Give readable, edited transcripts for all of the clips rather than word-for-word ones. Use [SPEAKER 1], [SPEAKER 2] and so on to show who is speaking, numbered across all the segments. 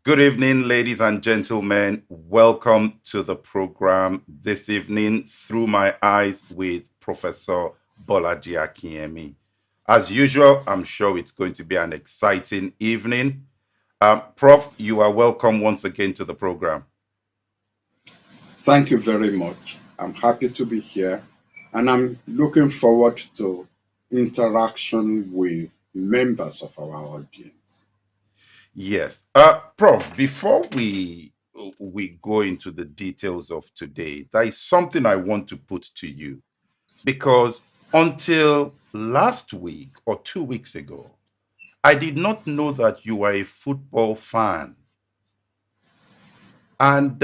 [SPEAKER 1] Good evening, ladies and gentlemen. Welcome to the program this evening, Through My Eyes with Professor Bolaji Akinyemi. As usual, I'm sure it's going to be an exciting evening. Prof, you are welcome once again to the program.
[SPEAKER 2] Thank you very much. I'm happy to be here and I'm looking forward to interaction with members of our audience.
[SPEAKER 1] Yes. Prof, before we go into the details of today, there is something I want to put to you because until last week or 2 weeks ago, I did not know that you were a football fan. And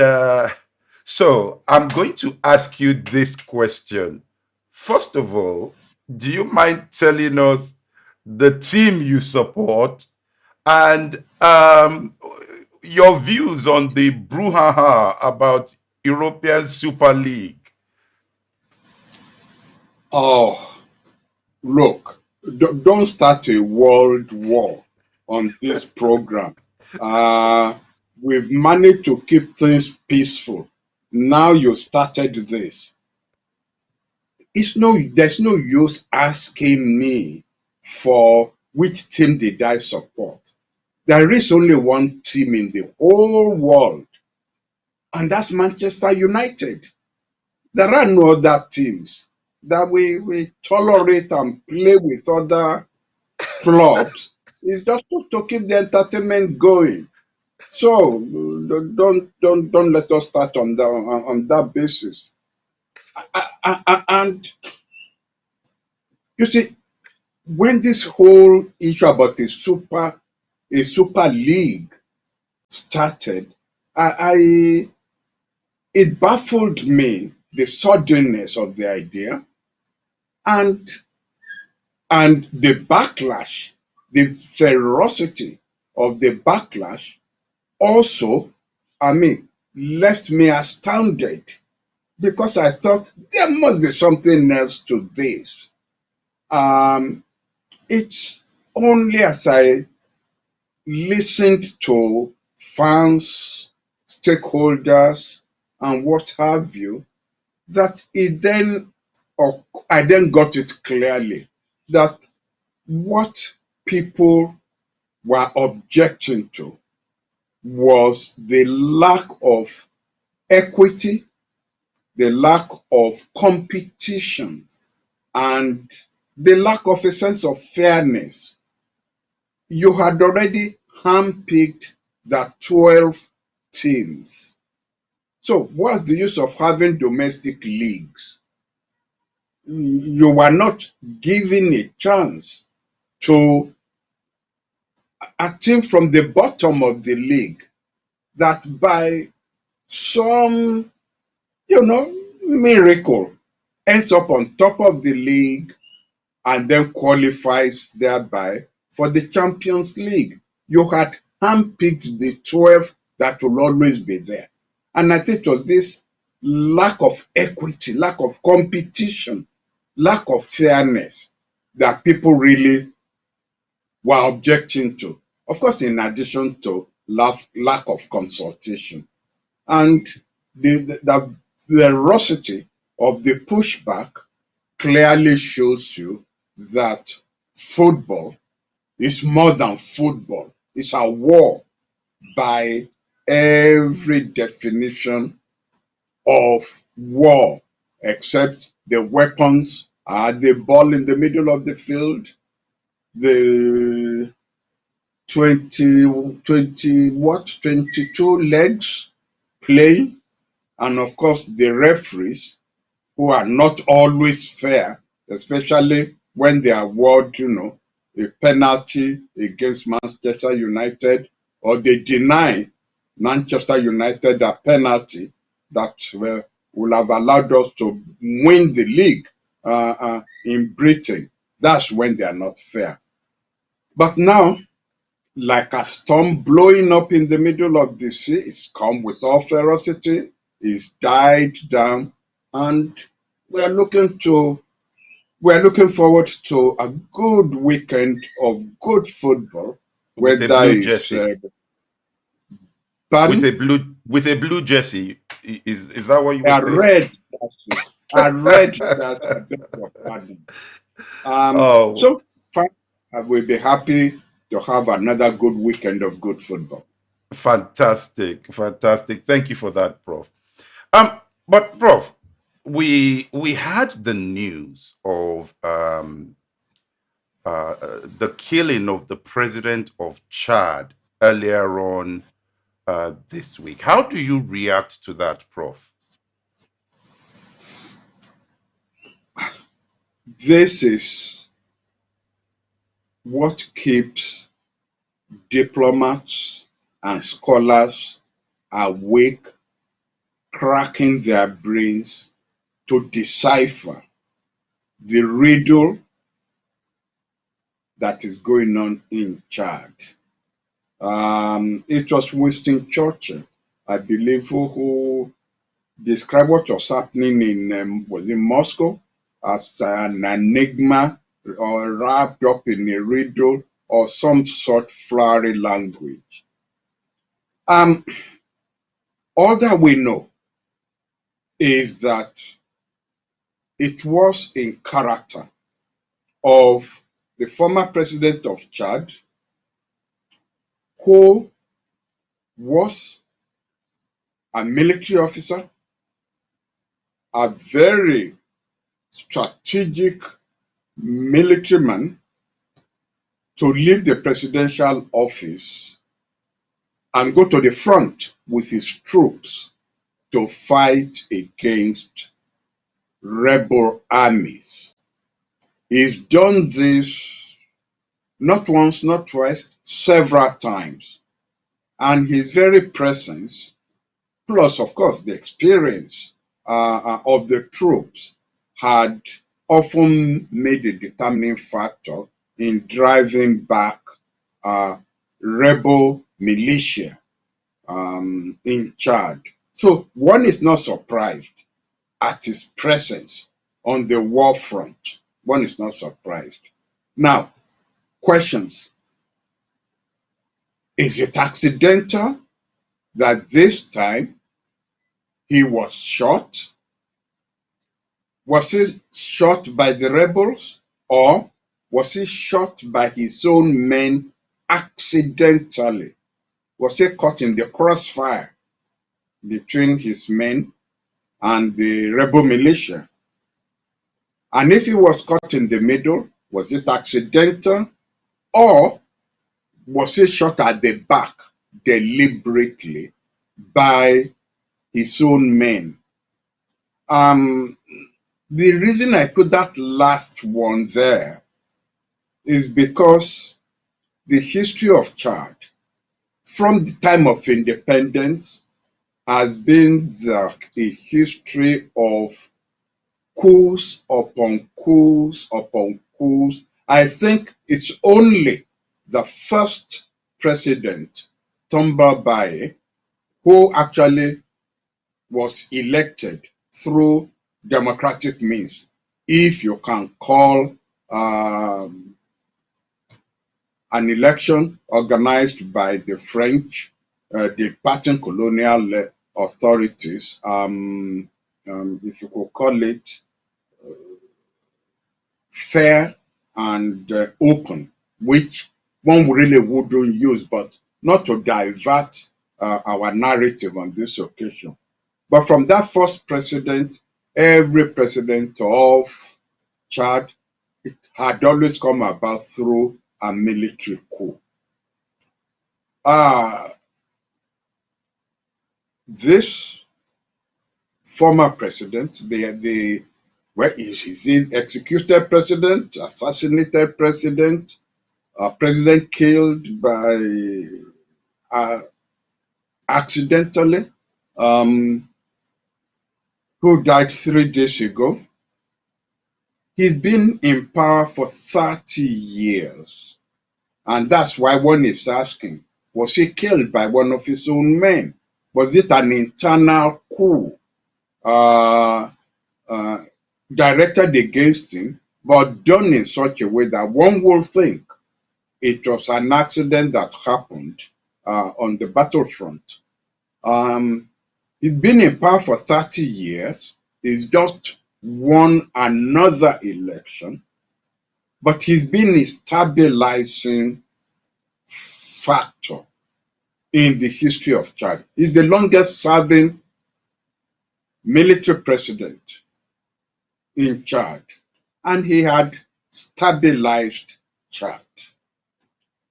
[SPEAKER 1] so I'm going to ask you this question. First of all, do you mind telling us the team you support and your views on the brouhaha about European Super League?
[SPEAKER 2] Oh, look, don't start a world war on this program. Uh, we've managed to keep things peaceful. Now you started this. There's no use asking me for which team did I support. There is only one team in the whole world, and that's Manchester United. There are no other teams that we tolerate and play with other clubs. It's just to keep the entertainment going. So don't let us start on that basis. And you see, when this whole issue about a super league started, I it baffled me the suddenness of the idea and the backlash, the ferocity of the backlash also, left me astounded because I thought there must be something else to this. Um, it's only as I listened to fans, stakeholders, and what have you, that I then got it clearly that what people were objecting to was the lack of equity, the lack of competition, and the lack of a sense of fairness. You had already handpicked the 12 teams. So what's the use of having domestic leagues? You were not given a chance to a team from the bottom of the league that by some, miracle ends up on top of the league and then qualifies thereby for the Champions League. You had handpicked the 12 that will always be there. And I think it was this lack of equity, lack of competition, lack of fairness that people really were objecting to. Of course, in addition to lack of consultation. And the ferocity of the pushback clearly shows you that football is more than football. It's a war by every definition of war, except the weapons, the ball in the middle of the field, the 22 legs playing, and of course the referees who are not always fair, especially when they award, a penalty against Manchester United, or they deny Manchester United a penalty that will have allowed us to win the league in Britain. That's when they are not fair. But now, like a storm blowing up in the middle of the sea, it's come with all ferocity, it's died down, and we're looking forward to a good weekend of good football,
[SPEAKER 1] With a
[SPEAKER 2] whether
[SPEAKER 1] blue
[SPEAKER 2] it's
[SPEAKER 1] jersey. with
[SPEAKER 2] Pardon?
[SPEAKER 1] a blue jersey. Is that what you were
[SPEAKER 2] I
[SPEAKER 1] saying?
[SPEAKER 2] read that. I read that. I beg your pardon.
[SPEAKER 1] Oh,
[SPEAKER 2] So fine. I will be happy to have another good weekend of good football.
[SPEAKER 1] fantastic, fantastic. Thank you for that, Prof. Um, but Prof, we had the news of the killing of the president of Chad earlier on this week. How do you react to that, Prof?
[SPEAKER 2] This is what keeps diplomats and scholars awake, cracking their brains to decipher the riddle that is going on in Chad. It was Winston Churchill, I believe, who described what was happening in was in Moscow as an enigma or wrapped up in a riddle or some sort flowery language. Um, all that we know is that it was in character of the former president of Chad, who was a military officer, a very strategic military man, to leave the presidential office and go to the front with his troops to fight against rebel armies. He's done this not once, not twice, several times. And his very presence, plus, of course, the experience of the troops, had often made a determining factor in driving back uh, rebel militia in Chad. So one is not surprised at his presence on the war front. One is not surprised. Now, questions. Is it accidental that this time he was shot? Was he shot by the rebels, or was he shot by his own men accidentally? Was he caught in the crossfire between his men and the rebel militia? And if he was caught in the middle, was it accidental, or was he shot at the back deliberately by his own men? Um, the reason I put that last one there is because the history of Chad from the time of independence has been a history of coups upon coups upon coups. I think it's only the first president, Tomba Baye, who actually was elected through democratic means, if you can call an election organized by the French, the pattern colonial authorities, if you could call it fair and open, which one really wouldn't use, but not to divert our narrative on this occasion. But from that first president, every president of Chad, it had always come about through a military coup. Uh, this former president, well, is he executed president, assassinated president, president killed by accidentally, um, who died 3 days ago. He's been in power for 30 years. And that's why one is asking, was he killed by one of his own men? Was it an internal coup uh, uh, directed against him, but done in such a way that one will think it was an accident that happened on the battlefront? Um, he's been in power for 30 years. He's just won another election, but he's been a stabilizing factor in the history of Chad. He's the longest serving military president in Chad, and he had stabilized Chad.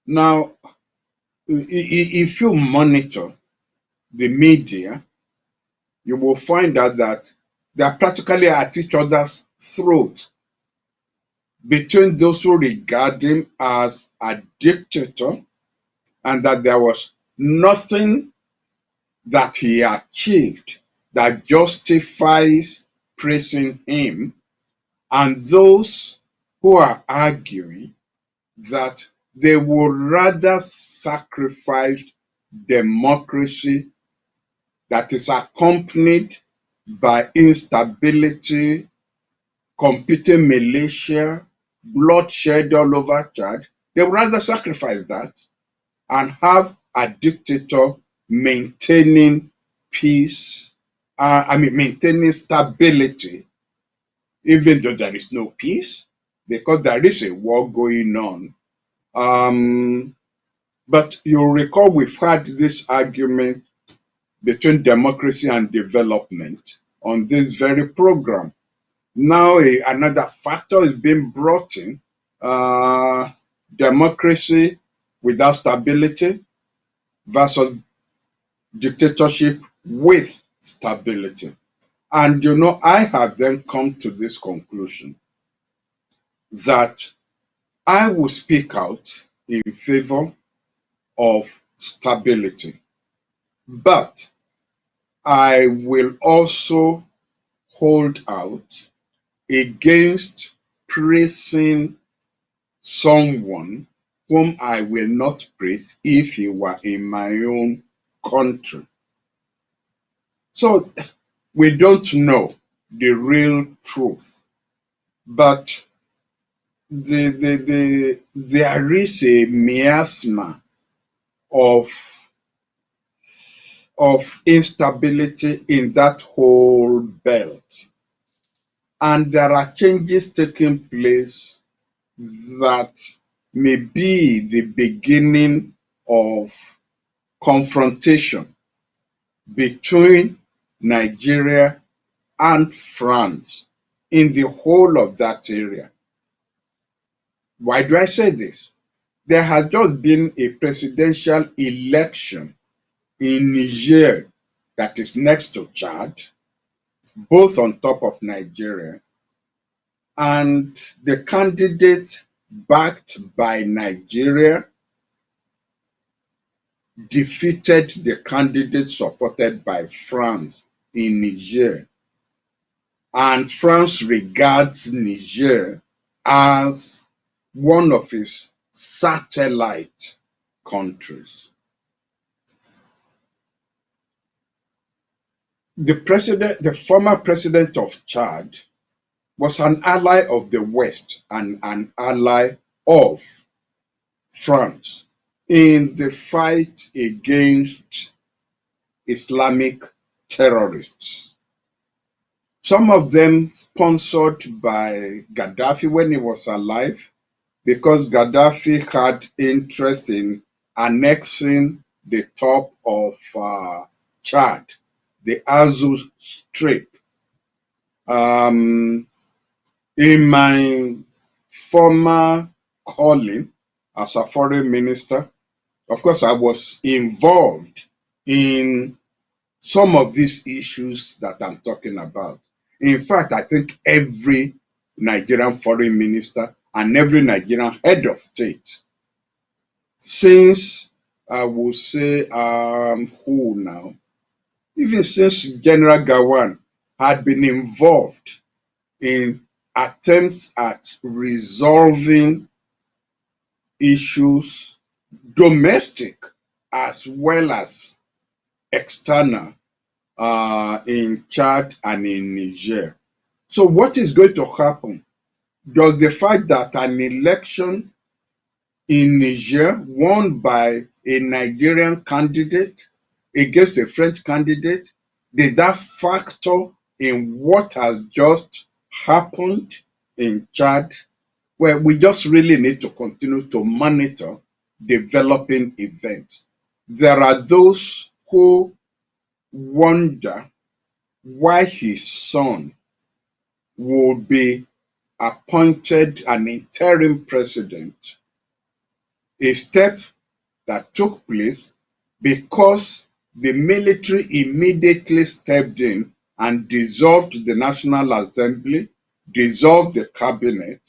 [SPEAKER 2] Now, if you monitor the media, you will find out that they are practically at each other's throat, between those who regard him as a dictator and that there was nothing that he achieved that justifies praising him, and those who are arguing that they would rather sacrifice democracy that is accompanied by instability, competing militia, bloodshed all over Chad. They would rather sacrifice that and have a dictator maintaining peace, maintaining stability, even though there is no peace, because there is a war going on. But you'll recall we've had this argument between democracy and development on this very program. Now another factor is being brought in, democracy without stability versus dictatorship with stability. And I have then come to this conclusion that I will speak out in favor of stability, but I will also hold out against praising someone whom I will not praise if he were in my own country. So we don't know the real truth, but there is a miasma of instability in that whole belt. And there are changes taking place that may be the beginning of confrontation between Nigeria and France in the whole of that area. Why do I say this? There has just been a presidential election in Niger that is next to Chad, both on top of Nigeria, and the candidate backed by Nigeria defeated the candidate supported by France in Niger. And France regards Niger as one of its satellite countries. The former president of Chad was an ally of the West and an ally of France in the fight against Islamic terrorists. Some of them sponsored by Gaddafi when he was alive, because Gaddafi had interest in annexing the top of Chad, the Azov Strip. In my former calling as a foreign minister, of course, I was involved in some of these issues that I'm talking about. In fact, I think every Nigerian foreign minister and every Nigerian head of state, since I will say, who now? Even since General Gawan had been involved in attempts at resolving issues, domestic as well as external, in Chad and in Niger. So what is going to happen? Does the fact that an election in Niger won by a Nigerian candidate against a French candidate? Did that factor in what has just happened in Chad? Well, we just really need to continue to monitor developing events. There are those who wonder why his son would be appointed an interim president, a step that took place because the military immediately stepped in and dissolved the National Assembly, dissolved the cabinet,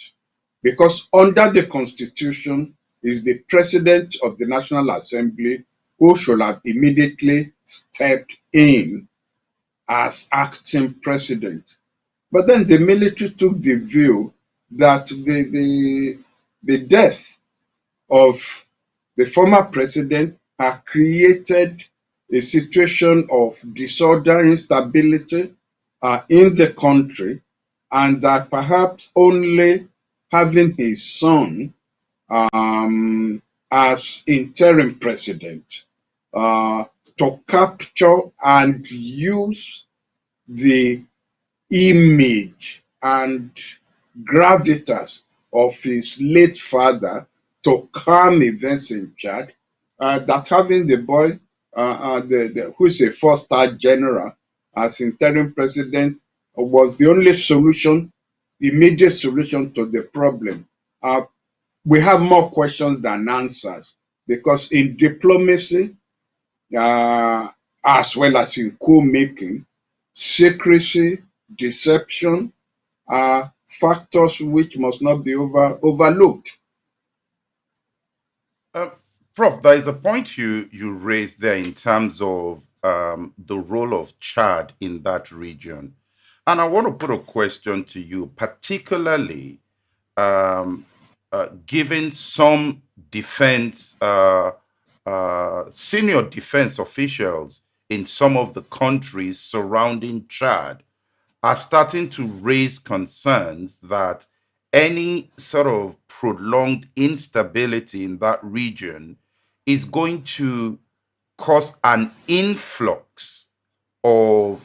[SPEAKER 2] because under the Constitution is the President of the National Assembly who should have immediately stepped in as acting president. But then the military took the view that the death of the former president had created a situation of disorder, instability in the country, and that perhaps only having his son as interim president uh, to capture and use the image and gravitas of his late father to calm events in Chad, that having the boy, who is a four-star general, as interim president was the only solution, immediate solution to the problem. We have more questions than answers because in diplomacy, uh, as well as in co-making, secrecy, deception are factors which must not be overlooked.
[SPEAKER 1] Uh, Prof, there is a point you raised there in terms of the role of Chad in that region. And I want to put a question to you, particularly um, given some senior defense officials in some of the countries surrounding Chad are starting to raise concerns that any sort of prolonged instability in that region is going to cause an influx of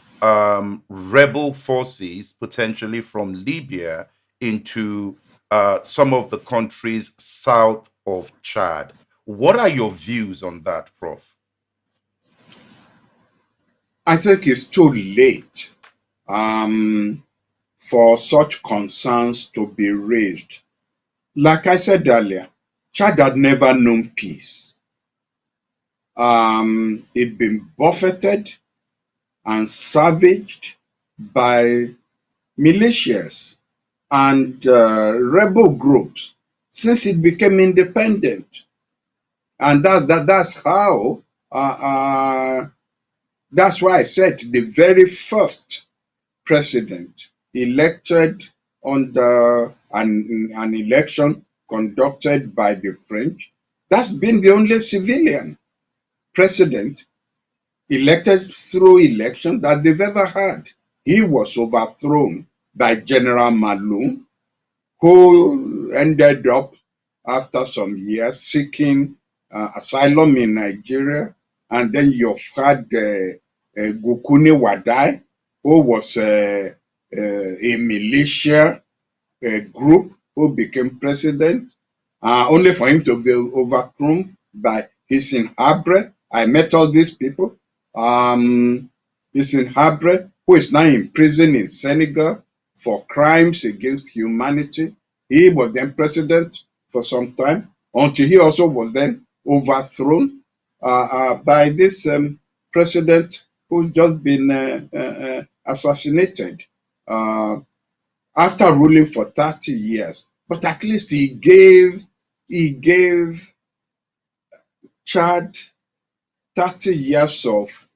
[SPEAKER 1] rebel forces, potentially from Libya, into some of the countries south of Chad. What are your views on that, Prof?
[SPEAKER 2] I think it's too late um, for such concerns to be raised. Like I said earlier, Chad had never known peace. It been buffeted and savaged by militias and rebel groups since it became independent. And that's how, that's why I said the very first president elected under an election conducted by the French, that's been the only civilian president elected through election that they've ever had. He was overthrown by General Malou, who ended up, after some years, seeking asylum in Nigeria. And then you've had Gukuni Wadai, who was a militia group who became president, only for him to be overthrown by Hissin Habre. I met all these people. Hissin Habre, who is now in prison in Senegal for crimes against humanity. He was then president for some time until he also was then overthrown by this president who's just been assassinated after ruling for 30 years. But at least he gave Chad 30 years of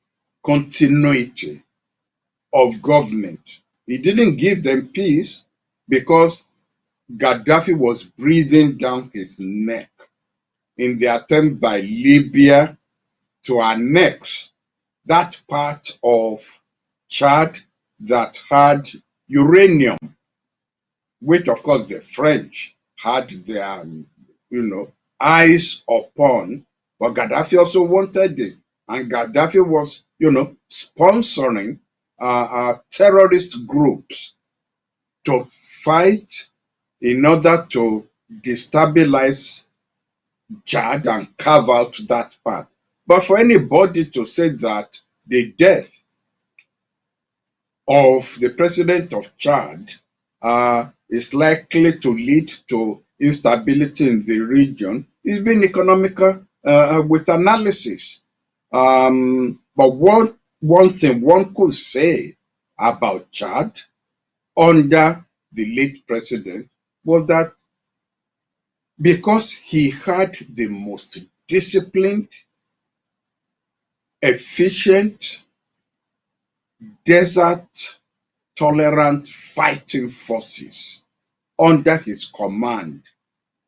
[SPEAKER 2] continuity of government. He didn't give them peace because Gaddafi was breathing down his neck in the attempt by Libya to annex that part of Chad that had uranium, which of course the French had their, eyes upon, but Gaddafi also wanted it. And Gaddafi was, sponsoring terrorist groups to fight in order to destabilize Chad and carve out that part. But for anybody to say that the death of the president of Chad is likely to lead to instability in the region is being economical with analysis. But one thing one could say about Chad under the late president was that because he had the most disciplined, efficient, desert tolerant fighting forces under his command,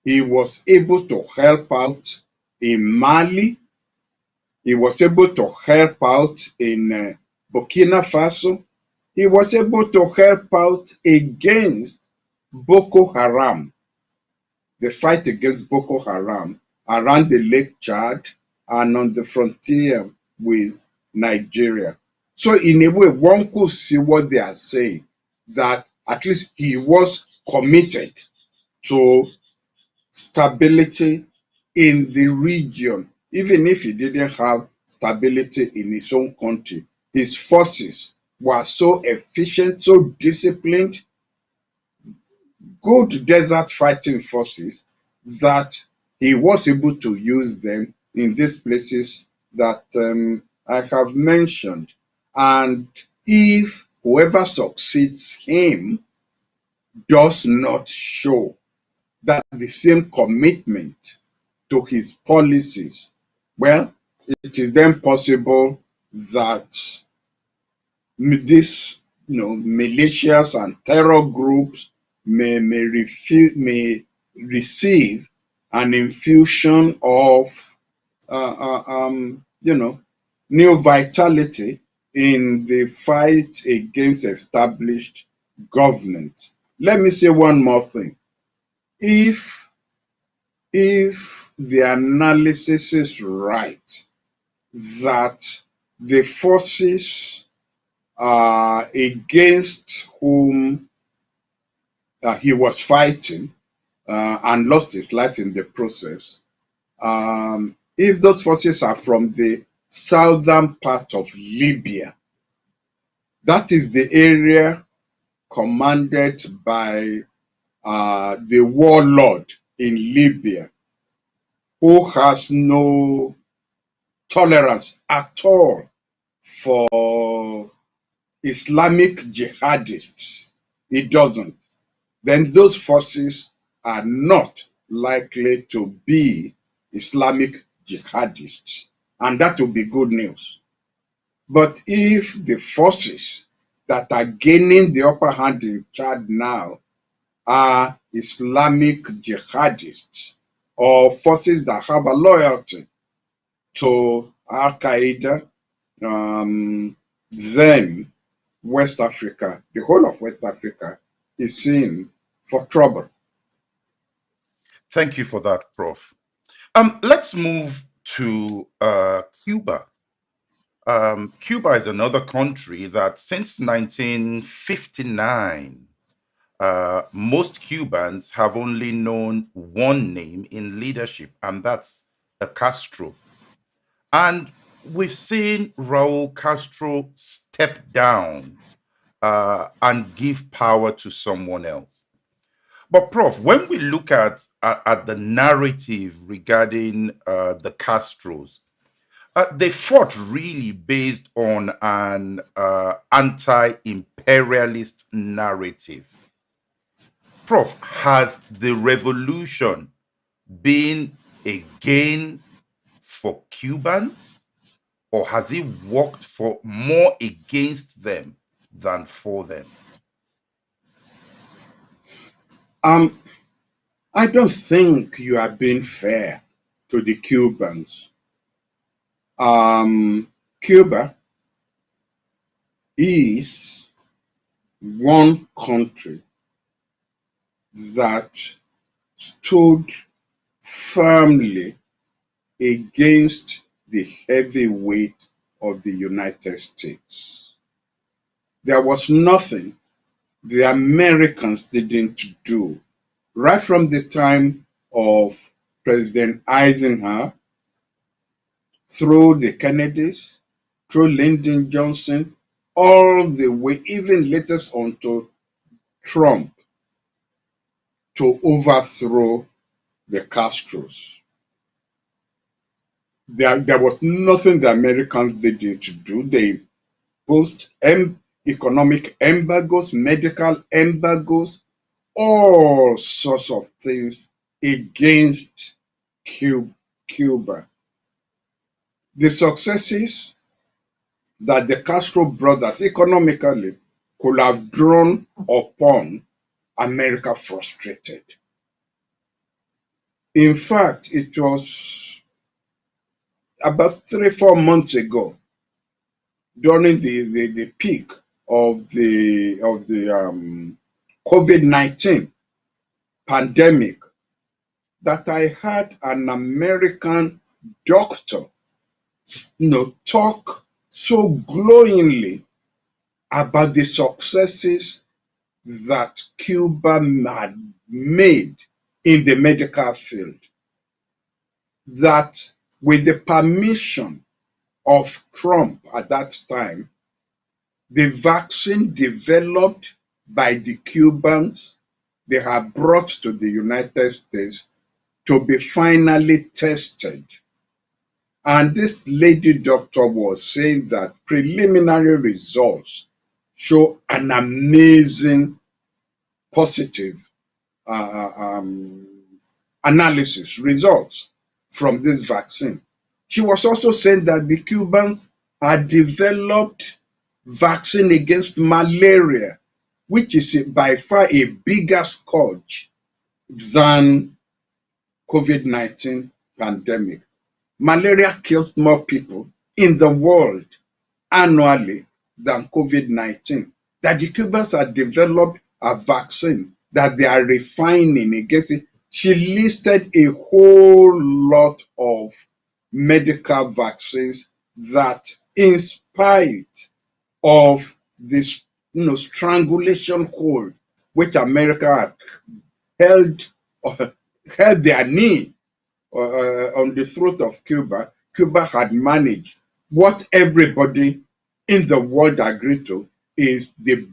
[SPEAKER 2] he was able to help out in Mali. He was able to help out in Burkina Faso. He was able to help out against Boko Haram, the fight against Boko Haram around the Lake Chad and on the frontier with Nigeria. So in a way, one could see what they are saying, that at least he was committed to stability in the region, even if he didn't have stability in his own country. His forces were so efficient, so disciplined, good desert fighting forces, that he was able to use them in these places that I have mentioned. And if whoever succeeds him does not show that the same commitment to his policies, well, it is then possible that these militias and terror groups may receive an infusion of new vitality in the fight against established government. Let me say one more thing. If the analysis is right, that the forces against whom he was fighting and lost his life in the process, if those forces are from the southern part of Libya, that is the area commanded by the warlord in Libya, who has no tolerance at all for Islamic jihadists. It doesn't. Then those forces are not likely to be Islamic jihadists. And that will be good news. But if the forces that are gaining the upper hand in Chad now are Islamic jihadists or forces that have a loyalty to Al Qaeda, then West Africa, the whole of West Africa, is in for trouble.
[SPEAKER 1] Thank you for that, Prof. Let's move to Cuba. Cuba is another country that since 1959, most Cubans have only known one name in leadership, and that's Castro. And we've seen Raul Castro step down and give power to someone else. But Prof, when we look at the narrative regarding the Castros, they fought really based on an anti-imperialist narrative. Prof, has the revolution been a gain for Cubans, or has it worked for more against them than for them?
[SPEAKER 2] Um, I don't think you are being fair to the Cubans. Cuba is one country that stood firmly against the heavy weight of the United States. There was nothing the Americans didn't do right from the time of President Eisenhower, through the Kennedys, through Lyndon Johnson, all the way, even latest onto Trump, to overthrow the Castros. There was nothing the Americans didn't do. They imposed economic embargoes, medical embargoes, all sorts of things against Cuba. The successes that the Castro brothers economically could have drawn upon, America frustrated. In fact, it was about 3-4 months ago, during the peak of the COVID-19 pandemic, that I had an American doctor, talk so glowingly about the successes that Cuba had made in the medical field. That with the permission of Trump at that time, the vaccine developed by the Cubans, they had brought to the United States to be finally tested. And this lady doctor was saying that preliminary results show an amazing positive analysis results from this vaccine. She was also saying that the Cubans had developed vaccine against malaria, which is by far a bigger scourge than COVID-19 pandemic. Malaria kills more people in the world annually than COVID-19. That the Cubans had developed a vaccine that they are refining against it. She listed a whole lot of medical vaccines that, in spite of this strangulation hold which America had held held their knee on the throat of Cuba, Cuba had managed what everybody in the world agreed to is the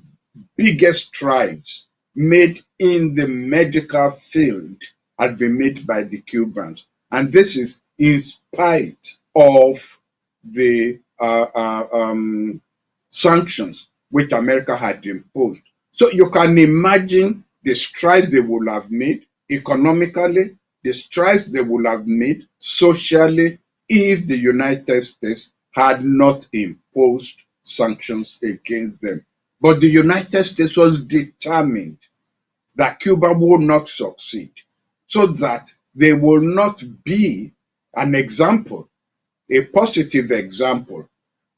[SPEAKER 2] biggest strides made in the medical field had been made by the Cubans. And this is in spite of the sanctions which America had imposed. So you can imagine the strides they would have made economically, the strides they would have made socially if the United States had not imposed sanctions against them. But the United States was determined that Cuba would not succeed, so that they will not be an example, a positive example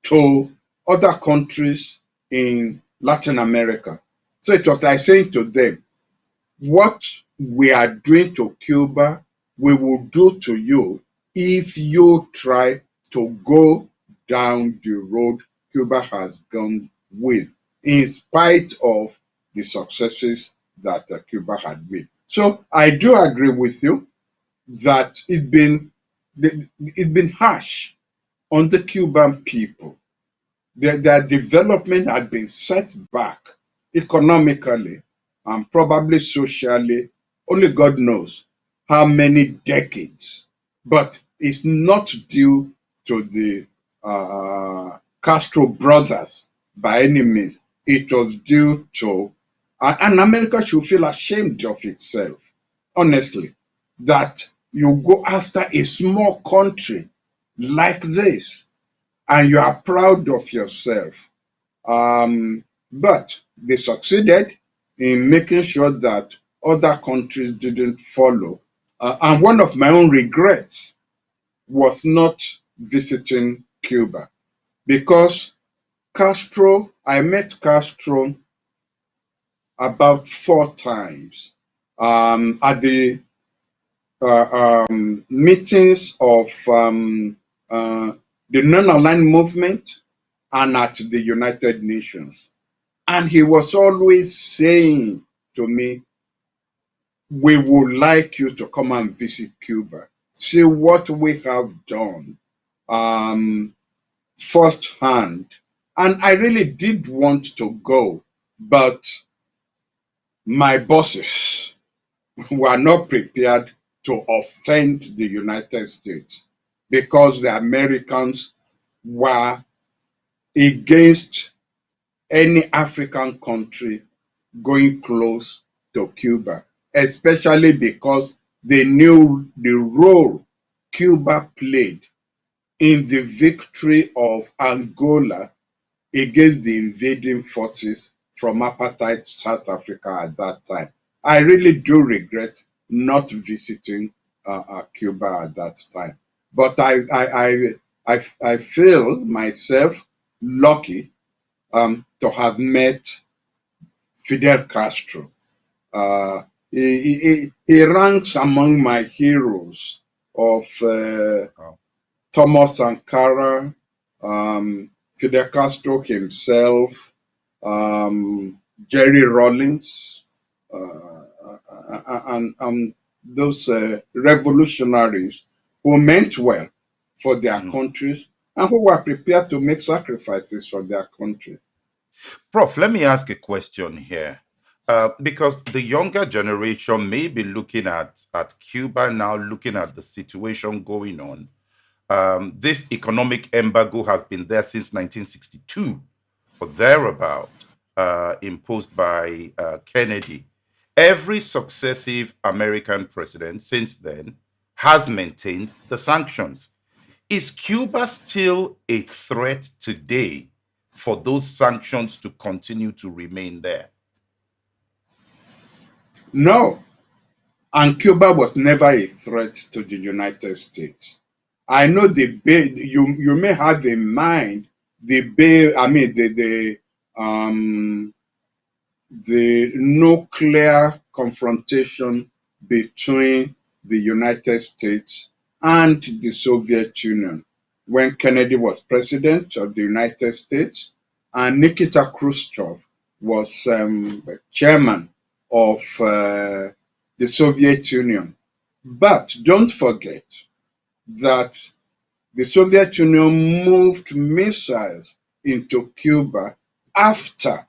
[SPEAKER 2] to other countries in Latin America. So it was like saying to them, what we are doing to Cuba, we will do to you if you try to go down the road Cuba has gone with, in spite of the successes that Cuba had made. So I do agree with you that it's been harsh on the Cuban people. Their development had been set back economically and probably socially. Only God knows how many decades. But it's not due to the Castro brothers by any means. It was due to, and America should feel ashamed of itself, honestly, that you go after a small country like this and you are proud of yourself. But they succeeded in making sure that other countries didn't follow. And one of my own regrets was not visiting Cuba, because I met Castro about 4 times at the meetings of uh, the non-aligned movement, and at the United Nations. And he was always saying to me, we would like you to come and visit Cuba, see what we have done firsthand. And I really did want to go, but my bosses were not prepared to offend the United States because the Americans were against any African country going close to Cuba, especially because they knew the role Cuba played in the victory of Angola against the invading forces from apartheid South Africa at that time. I really do regret not visiting Cuba at that time. But I feel myself lucky to have met Fidel Castro. He ranks among my heroes of
[SPEAKER 1] Wow.
[SPEAKER 2] Thomas Sankara, Fidel Castro himself, Jerry Rawlings, and those revolutionaries who meant well for their
[SPEAKER 1] Mm.
[SPEAKER 2] countries and who were prepared to make sacrifices for their country.
[SPEAKER 1] Prof, let me ask a question here. Because the younger generation may be looking at Cuba now, looking at the situation going on. This economic embargo has been there since 1962 or thereabout, imposed by Kennedy. Every successive American president since then has maintained the sanctions. Is Cuba still a threat today for those sanctions to continue to remain there?
[SPEAKER 2] No, and Cuba was never a threat to the United States. I know you may have in mind the nuclear confrontation between the United States and the Soviet Union when Kennedy was president of the United States and Nikita Khrushchev was chairman of the Soviet Union. But don't forget that the Soviet Union moved missiles into Cuba after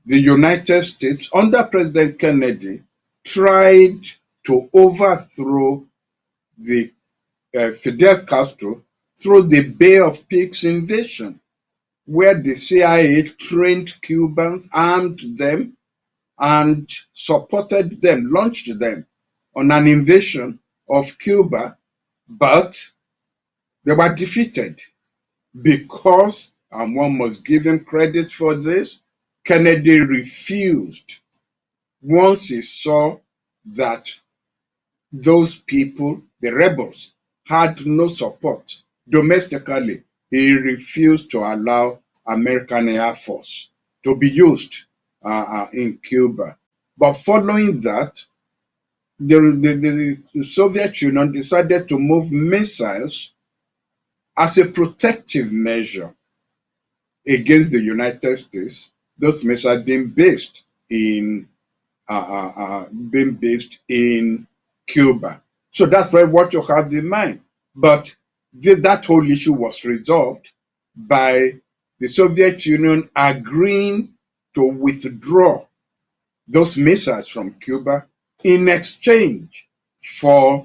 [SPEAKER 2] the United States, under President Kennedy, tried to overthrow the Fidel Castro through the Bay of Pigs invasion, where the CIA trained Cubans, armed them, and supported them, launched them on an invasion of Cuba, but they were defeated because, and one must give him credit for this, Kennedy refused once he saw that those people, the rebels, had no support domestically. He refused to allow American Air Force to be used in Cuba. But following that, the Soviet Union decided to move missiles as a protective measure against the United States. Those missiles being based in Cuba. So that's very what you have in mind. But that whole issue was resolved by the Soviet Union agreeing to withdraw those missiles from Cuba in exchange for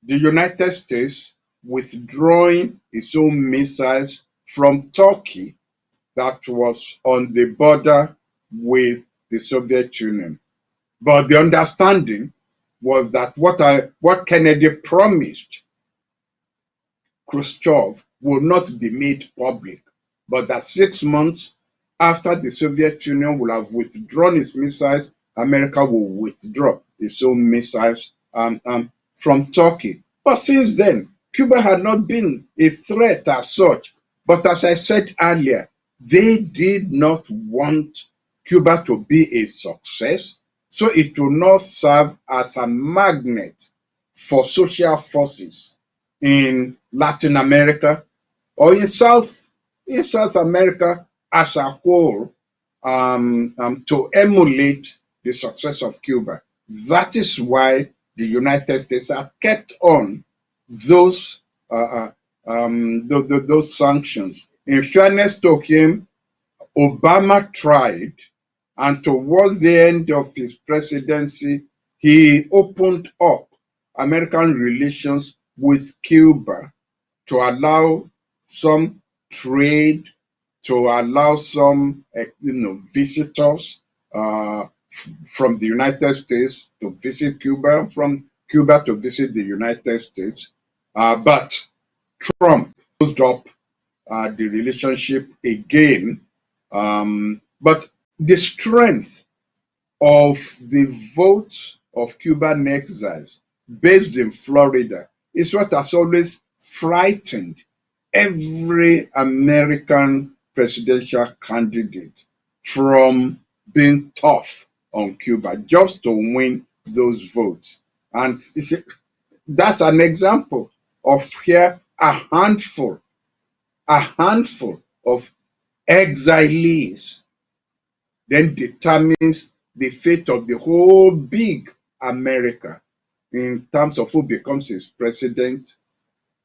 [SPEAKER 2] the United States withdrawing its own missiles from Turkey that was on the border with the Soviet Union. But the understanding was that what Kennedy promised Khrushchev will not be made public, but that 6 months after the Soviet Union will have withdrawn its missiles, America will withdraw its own missiles from Turkey. But since then, Cuba had not been a threat as such. But as I said earlier, they did not want Cuba to be a success, so it will not serve as a magnet for social forces in Latin America or in South America as a whole, to emulate the success of Cuba. That is why the United States have kept on those those sanctions. In fairness to him, Obama tried, and towards the end of his presidency, he opened up American relations with Cuba to allow some trade, to allow some visitors from the United States to visit Cuba, from Cuba to visit the United States. But Trump closed up the relationship again. But the strength of the vote of Cuban exiles based in Florida is what has always frightened every American presidential candidate from being tough on Cuba just to win those votes. And that's an example of here a handful of exilees then determines the fate of the whole big America in terms of who becomes his president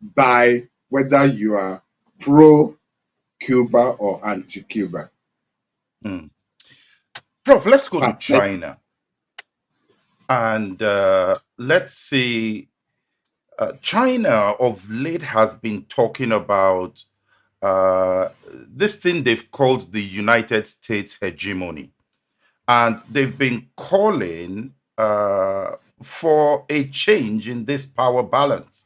[SPEAKER 2] by whether you are pro Cuba or anti Cuba.
[SPEAKER 1] Mm. Prof, let's go to China. And let's see, China of late has been talking about this thing they've called the United States hegemony. And they've been calling for a change in this power balance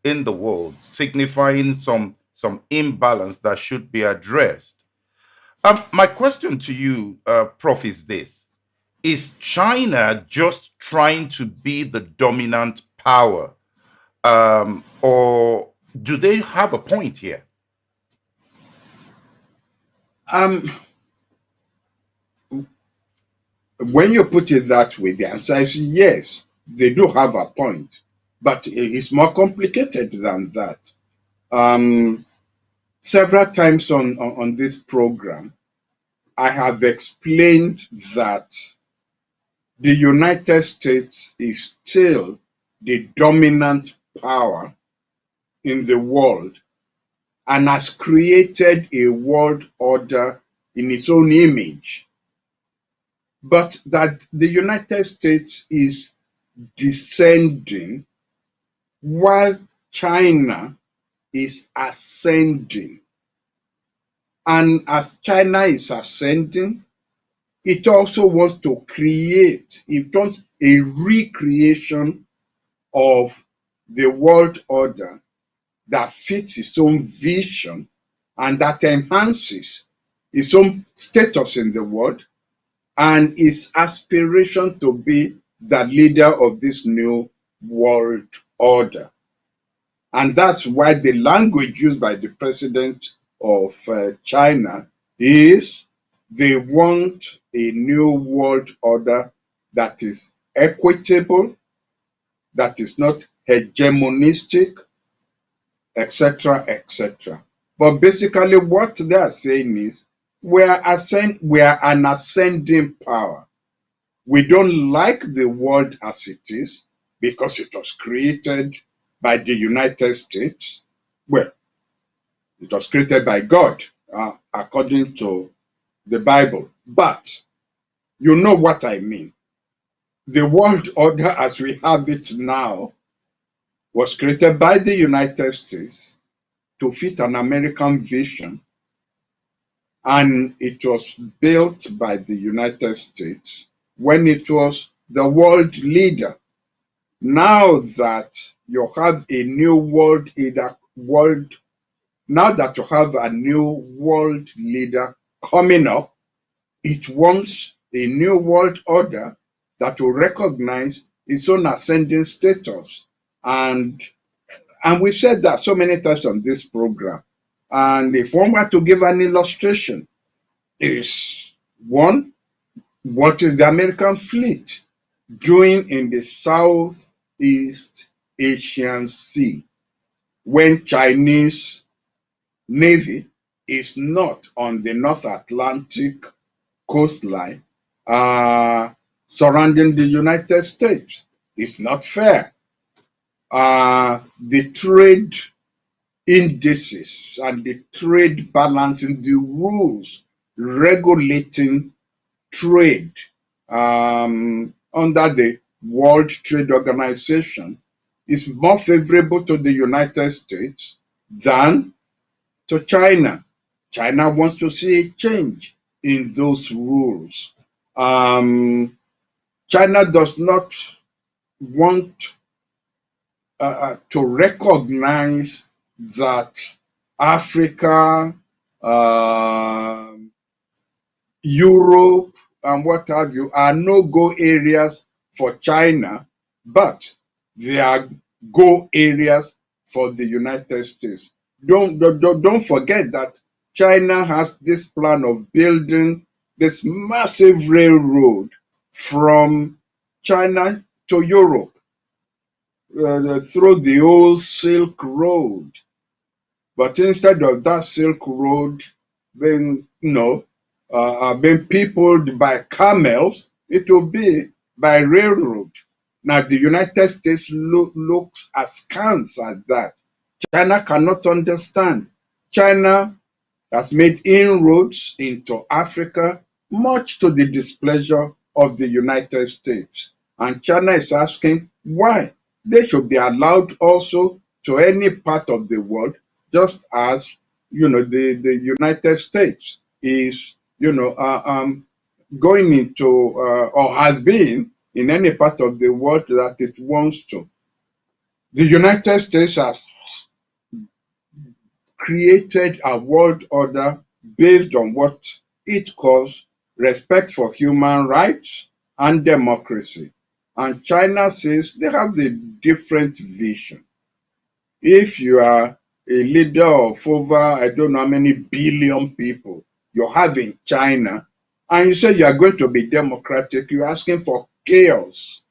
[SPEAKER 1] in the world, signifying some imbalance that should be addressed. My question to you, Prof, is this. Is China just trying to be the dominant power? Or do they have a point here?
[SPEAKER 2] When you put it that way, the answer is yes, they do have a point, but it's more complicated than that. Several times on this program, I have explained that the United States is still the dominant power in the world and has created a world order in its own image, but that the United States is descending while China is ascending. And as China is ascending, it also wants to create, it wants a recreation of the world order that fits its own vision and that enhances its own status in the world and its aspiration to be the leader of this new world order. And that's why the language used by the president of China is they want a new world order that is equitable, that is not hegemonistic, etc., etc. But basically what they are saying is we are an ascending power. We don't like the world as it is because it was created by the United States. Well, it was created by God, according to the Bible. But you know what I mean. The world order as we have it now was created by the United States to fit an American vision, and it was built by the United States when it was the world leader. Now that you have a new now that you have a new world leader coming up, it wants a new world order that will recognize its own ascending status. And we've said that so many times on this program. And if one were to give an illustration, is one, what is the American fleet doing in the Southeast Asian Sea? when Chinese Navy is not on the North Atlantic coastline surrounding the United States. It's not fair. The trade indices and the trade balancing, the rules regulating trade under the World Trade Organization is more favorable to the United States than to China. China wants to see a change in those rules. China does not want to recognize that Africa, Europe, and what have you are no-go areas for China, but they are go areas for the United States. Don't forget that China has this plan of building this massive railroad from China to Europe through the old Silk Road. But instead of that Silk Road being, being peopled by camels, it will be by railroad. Now, the United States looks askance at that. China cannot understand. China has made inroads into Africa, much to the displeasure of the United States. And China is asking why they should be allowed also to any part of the world, just as the United States is going into or has been in any part of the world that it wants to. The United States has created a world order based on what it calls respect for human rights and democracy. And China says they have a different vision. If you are a leader of over, I don't know how many billion people you have in China, and you say you are going to be democratic, you're asking for chaos.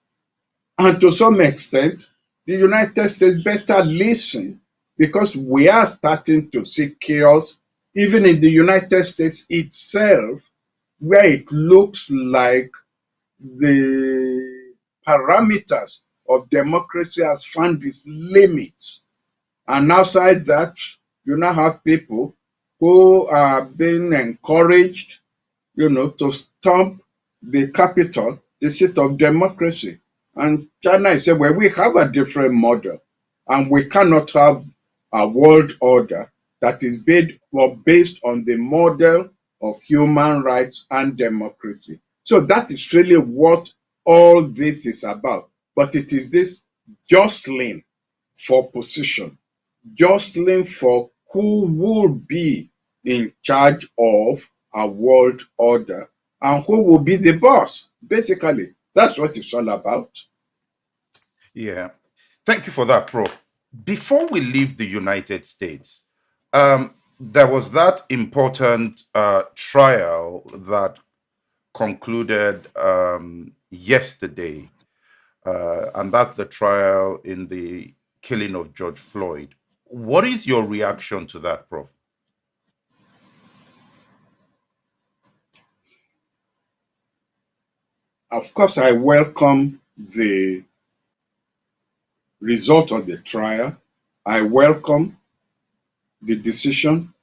[SPEAKER 2] And to some extent, the United States better listen, because we are starting to see chaos even in the United States itself, where it looks like the parameters of democracy has found its limits. And outside that, you now have people who are being encouraged, to stomp the capital, the seat of democracy. And China is saying, well, we have a different model, and we cannot have a world order that is based on the model of human rights and democracy. So that is really what all this is about. But it is this jostling for position, jostling for who will be in charge of a world order and who will be the boss. Basically, that's what it's all about.
[SPEAKER 1] Yeah. Thank you for that, Prof. Before we leave the United States, there was that important trial that concluded yesterday, and that's the trial in the killing of George Floyd. What is your reaction to that, Prof?
[SPEAKER 2] Of course, I welcome the result of the trial. I welcome the decision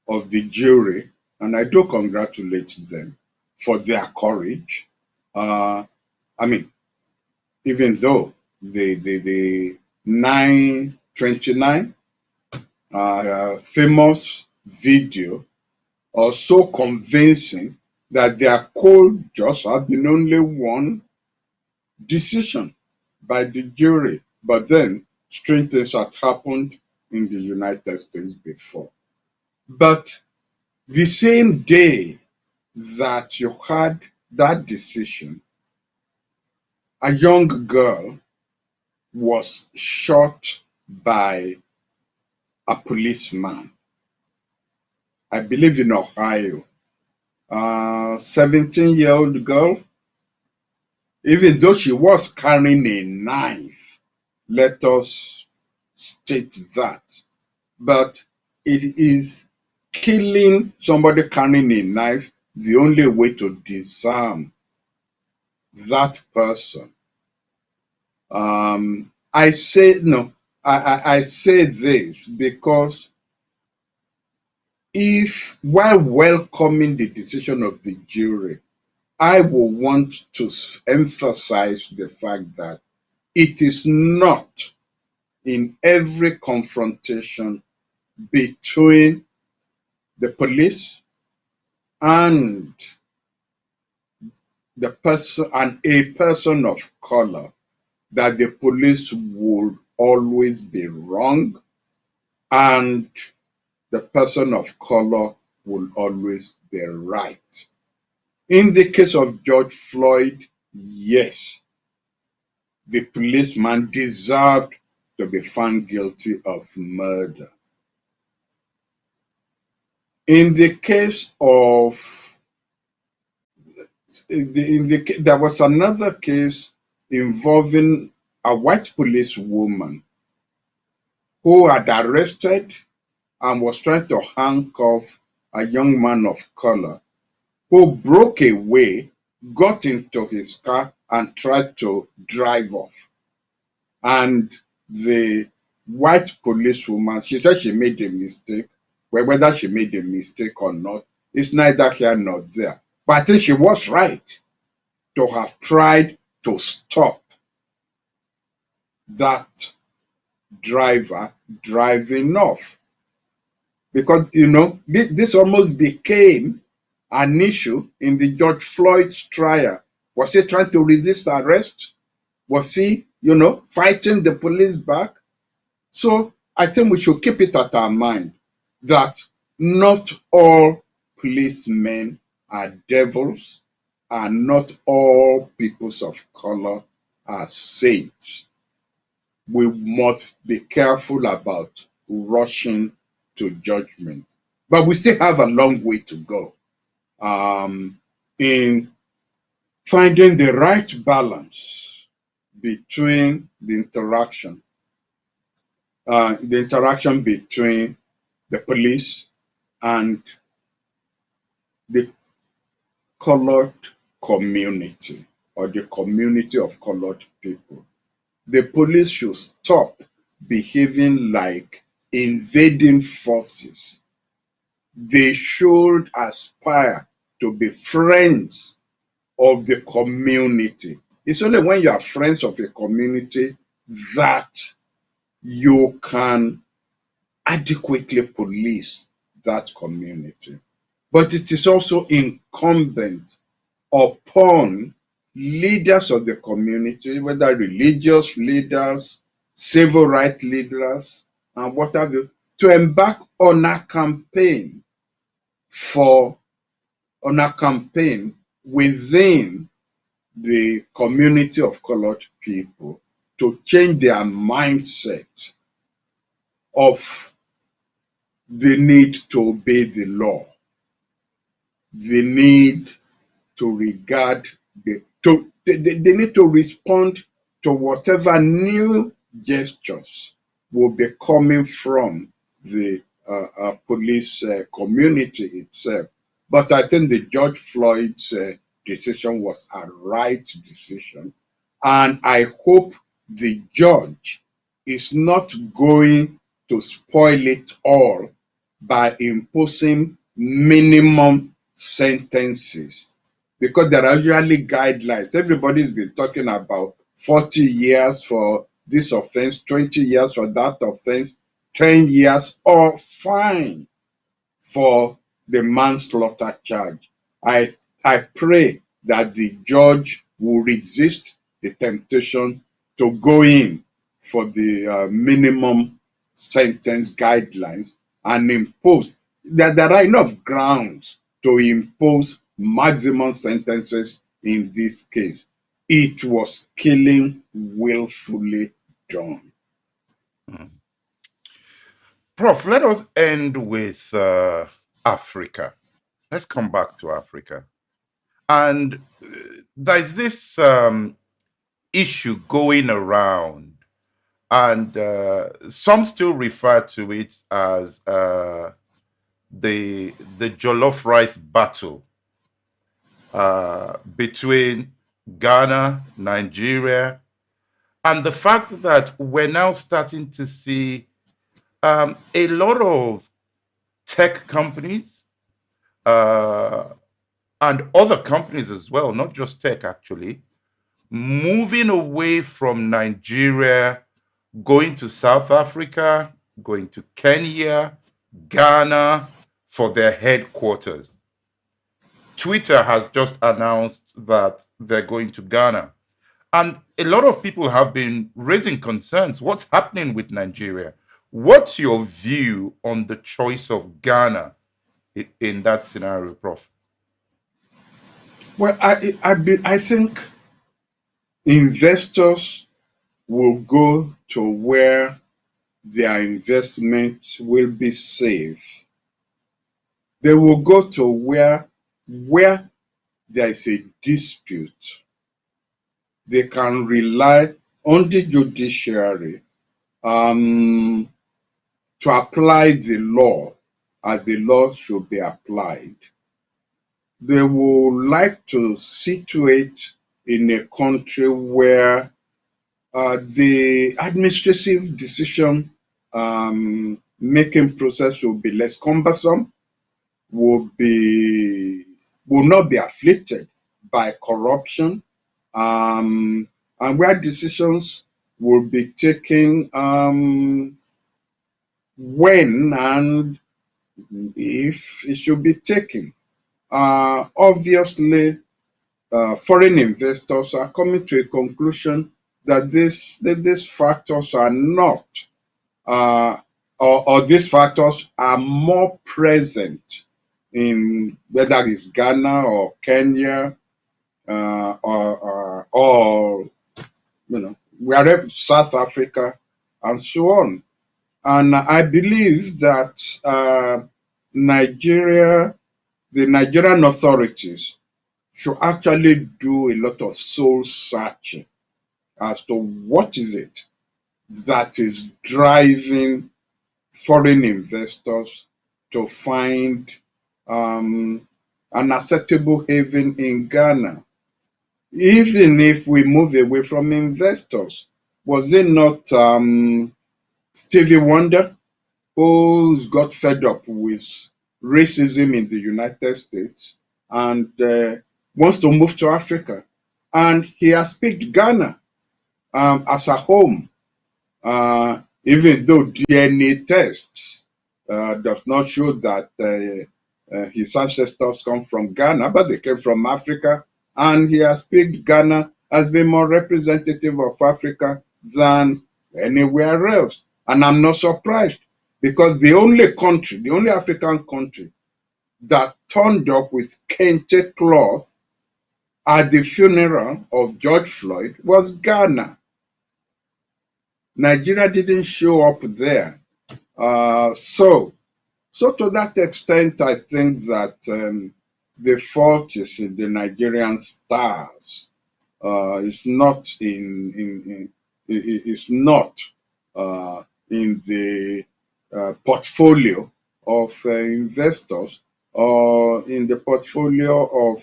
[SPEAKER 2] of the jury, and I do congratulate them for their courage. I mean, even though the 929 famous video are so convincing that their cold just have been only one decision by the jury. But then strange things had happened in the United States before. But the same day that you had that decision, a young girl was shot by a policeman, I believe in Ohio. 17-year-old girl, even though she was carrying a knife, let us state that. But it is killing somebody carrying a knife the only way to disarm that person. I say no. I say this because if, while welcoming the decision of the jury, I will want to emphasize the fact that it is not in every confrontation between the police and the person and a person of color that the police will always be wrong and the person of color will always be right. In the case of George Floyd, yes, the policeman deserved to be found guilty of murder. In the case of there was another case involving a white police woman who had arrested and was trying to handcuff a young man of color who broke away, got into his car, and tried to drive off. And the white policewoman, she said she made a mistake. Well, whether she made a mistake or not, it's neither here nor there. But I think she was right to have tried to stop that driver driving off. Because, this almost became an issue in the George Floyd's trial. Was he trying to resist arrest? Was he, fighting the police back? So I think we should keep it at our mind that not all policemen are devils and not all peoples of color are saints. We must be careful about rushing to judgment. But we still have a long way to go in finding the right balance between the interaction between the police and the colored community or the community of colored people. The police should stop behaving like invading forces. They should aspire to be friends of the community. It's only when you are friends of a community that you can adequately police that community. But it is also incumbent upon leaders of the community, whether religious leaders, civil rights leaders, and what have you, to embark for on a campaign within the community of colored people to change their mindset of the need to obey the law, the need to regard they need to respond to whatever new gestures will be coming from the police community itself. But I think the George Floyd's decision was a right decision. And I hope the judge is not going to spoil it all by imposing minimum sentences because there are usually guidelines. Everybody's been talking about 40 years for this offense, 20 years for that offense, 10 years or fine for the manslaughter charge. I pray that the judge will resist the temptation to go in for the minimum sentence guidelines and impose that there are enough grounds to impose maximum sentences in this case. It was killing willfully done.
[SPEAKER 1] Mm. Prof, let us end with Africa. Let's come back to Africa. And there's this issue going around and some still refer to it as the jollof rice battle between Ghana, Nigeria, and the fact that we're now starting to see a lot of tech companies uh, and other companies as well, not just tech actually, moving away from Nigeria, going to South Africa, going to Kenya, Ghana for their headquarters. Twitter has just announced that they're going to Ghana. And a lot of people have been raising concerns. What's happening with Nigeria? What's your view on the choice of Ghana in that scenario, Prof?
[SPEAKER 2] Well, I think investors will go to where their investment will be safe. They will go to where there is a dispute. They can rely on the judiciary um, to apply the law as the law should be applied. They would like to situate in a country where the administrative decision making process will be less cumbersome, will be will not be afflicted by corruption, and where decisions will be taken when and if it should be taken. Obviously, foreign investors are coming to a conclusion that these factors are not, uh, or these factors are more present in whether it's Ghana or Kenya, or wherever, South Africa, and so on. And I believe that Nigeria, the Nigerian authorities should actually do a lot of soul searching as to what is it that is driving foreign investors to find an acceptable haven in Ghana. Even if we move away from investors, was it not Stevie Wonder who got fed up with racism in the United States and wants to move to Africa? And he has picked Ghana as a home, even though DNA tests does not show that his ancestors come from Ghana, but they came from Africa, and he has picked Ghana as being more representative of Africa than anywhere else. And I'm not surprised, because the only country, the only African country that turned up with kente cloth at the funeral of George Floyd was Ghana. Nigeria didn't show up there. So to that extent, I think that the fault is in the Nigerian stars. It's not it's not in the portfolio of investors, or in the portfolio of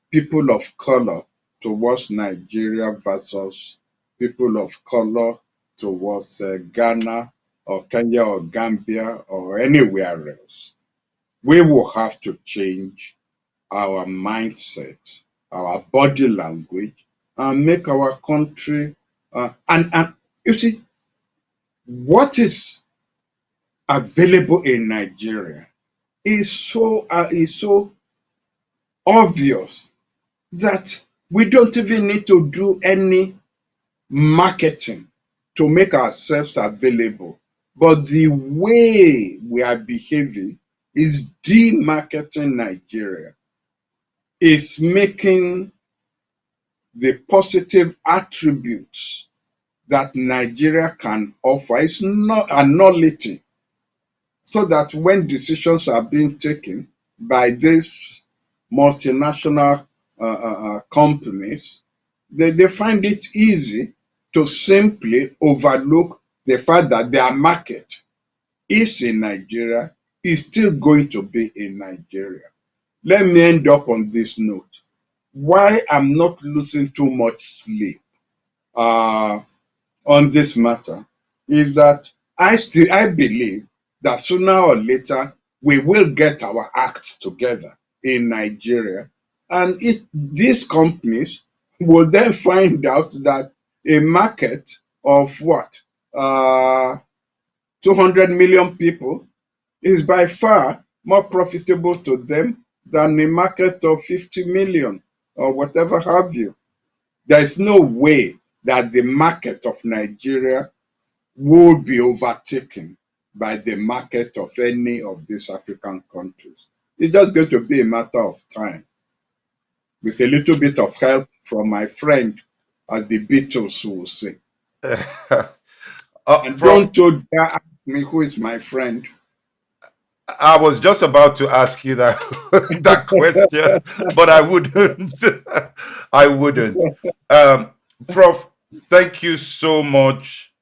[SPEAKER 2] people of color towards Nigeria versus people of color towards Ghana or Kenya or Gambia or anywhere else. We will have to change our mindset, our body language, and make our country. And you see, what is available in Nigeria is so obvious that we don't even need to do any marketing to make ourselves available. But the way we are behaving is demarketing Nigeria, is making the positive attributes that Nigeria can offer is not a nullity, so that when decisions are being taken by these multinational companies, they find it easy to simply overlook the fact that their market is in Nigeria, is still going to be in Nigeria. Let me end up on this note. Why I'm not losing too much sleep uh, on this matter is that I believe that sooner or later we will get our act together in Nigeria, and these companies will then find out that a market of what, 200 million people is by far more profitable to them than a market of 50 million or whatever have you. There is no way that the market of Nigeria will be overtaken by the market of any of these African countries. It's just going to be a matter of time, with a little bit of help from my friend, as the Beatles will say. And
[SPEAKER 1] Prof,
[SPEAKER 2] don't you dare ask me who is my friend.
[SPEAKER 1] I was just about to ask you that that question, but I wouldn't. I wouldn't. Um, Prof, thank you so much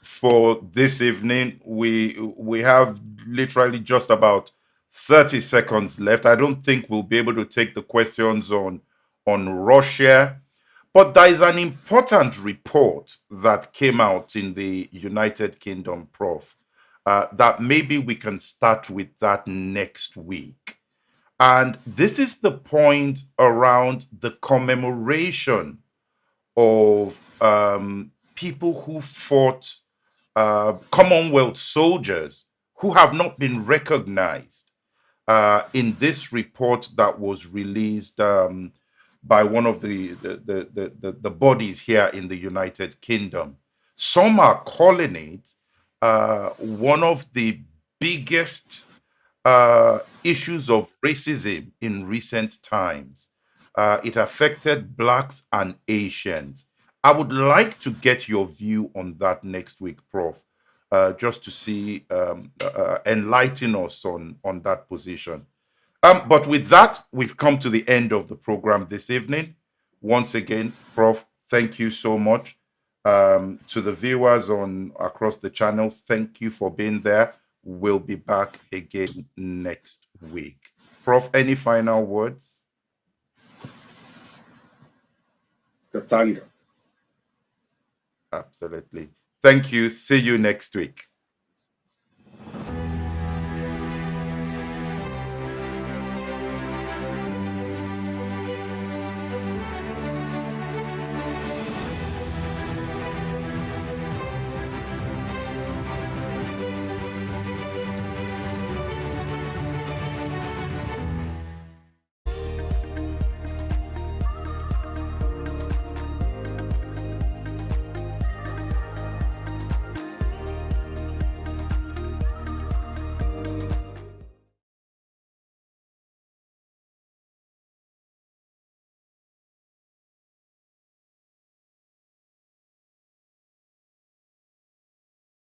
[SPEAKER 1] for this evening. We have literally just about 30 seconds left. I don't think we'll be able to take the questions on Russia, but there is an important report that came out in the United Kingdom, Prof, that maybe we can start with that next week. And this is the point around the commemoration of people who fought, Commonwealth soldiers who have not been recognized in this report that was released by one of the bodies here in the United Kingdom. Some are calling it one of the biggest issues of racism in recent times. It affected Blacks and Asians. I would like to get your view on that next week, Prof, just to see, enlighten us on that position. But with that, we've come to the end of the program this evening. Once again, Prof, thank you so much. To the viewers on across the channels, thank you for being there. We'll be back again next week. Prof, any final words?
[SPEAKER 2] Katanga.
[SPEAKER 1] Absolutely. Thank you. See you next week.